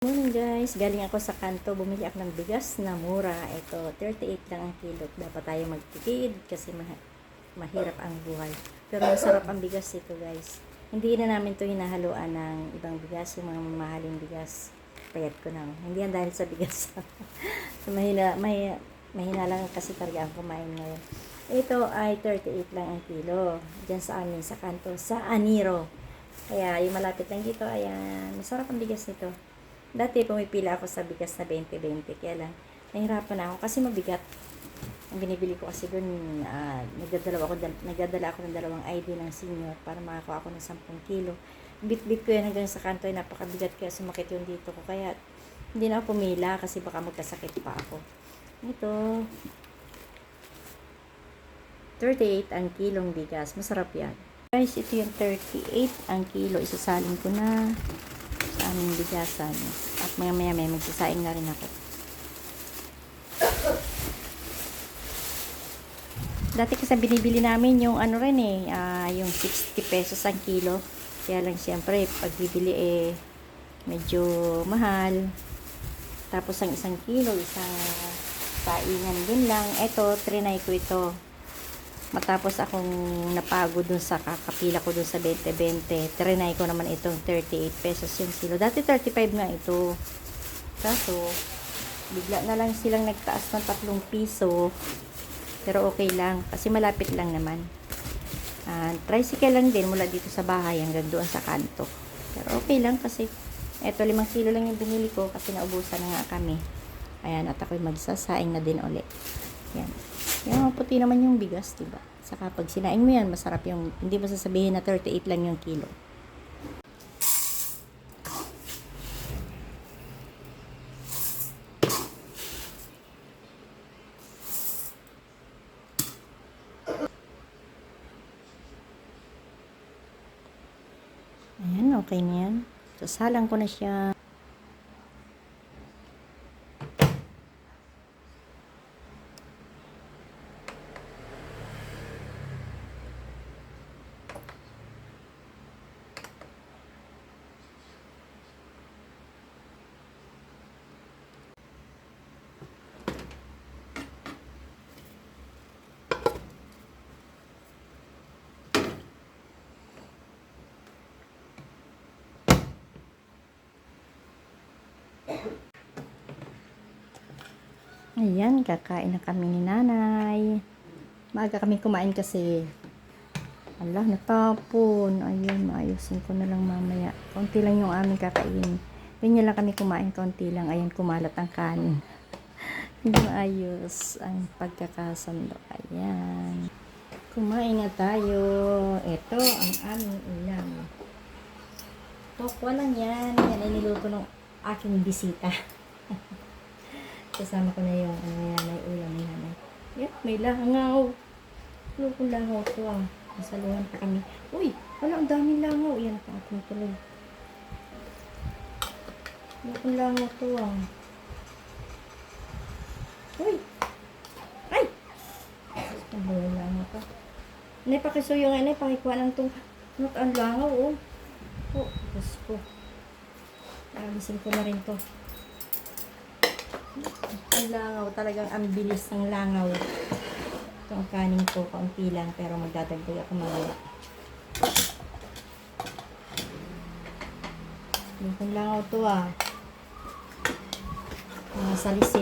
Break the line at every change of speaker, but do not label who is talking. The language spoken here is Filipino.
Morning guys, galing ako sa kanto, bumili ako ng bigas na mura. Ito, 38 lang ang kilo. Dapat tayo magtipid kasi mahirap ang buhay. Pero masarap ang bigas ito guys. Hindi na namin to hinahaluan ng ibang bigas, yung mga mamahaling bigas. Payat ko na. Hindi yan dahil sa bigas. mahina lang kasi talaga ang kumain ngayon. Ito ay 38 lang ang kilo. Diyan sa amin, sa kanto, sa Aniro. Kaya yung malapit lang dito, ayan, masarap ang bigas nito. Dati pumipila ako sa bigas na 20-20, kaya lang nahirapan na ako kasi mabigat. Ang binibili ko kasi doon, nagdadala ako ng 2 ID ng senior para makakuha ako ng 10 kilo. Bit-bit ko yan hanggang sa kanto ay napakabigat kaya sumakit yung dito ko. Kaya hindi na ako pumila kasi baka magkasakit pa ako. Ito, 38 ang kilong bigas. Masarap yan. Guys, ito yung 38 ang kilo. Isasalin ko na sa aming bigasan. At maya may magsasaing na rin ako. Dati kasi binibili namin yung ano rin yung 60 pesos ang kilo. Kaya lang siyempre, pag bibili medyo mahal. Tapos ang 1 kilo, isang saingan din lang. Ito, trinay ko ito. Matapos akong napagod dun sa kakapila ko dun sa 20-20, trinay ko naman itong 38 pesos yung kilo. Dati 35 nga ito. Kaso, bigla na lang silang nagtaas ng 3 piso. Pero okay lang, kasi malapit lang naman. Tricycle lang din mula dito sa bahay hanggang doon sa kanto. Pero okay lang kasi, eto 5 kilo lang yung binili ko kasi naubusan na nga kami. Ayan, at ako'y magsasaing na din ulit. Yan. Yan, puti naman yung bigas, diba? Saka pag sinaing mo yan, masarap yung, hindi mo sasabihin na 38 lang yung kilo. Ayan, okay na yan. Sasalang ko na siya. Ayan, kakain na kami ni nanay. Maaga kami kumain kasi ala, natapon. Ayun, maayusin ko na lang mamaya. Konti lang yung aming kakain. Ganyan lang kami kumain, konti lang. Ayan, kumalat ang kanin. Hindi maayos ang pagkakasando. Ayan. Kumain na tayo. Ito ang aming ulam. Tokwa lang yan. Yan ay niluto ng aking bisita. Kasama ko na yung may ulam ni nanay. Yan, may langaw. Lukong langaw to Masaluhan pa kami. Uy, wala, ang daming langaw. Yan pa ating tuloy. Lukong langaw to Uy! Ay! Ang buhay langaw pa. Nay, pakisuyo nga, nay, pakikuha ng itong ang langaw, Diyos ko. Alisin ko na rin to. Ang langaw, talagang ang bilis ng langaw. Ito ang kanin ko, kaunti lang, pero magdadagdag ako mamaya. Yung langaw to salis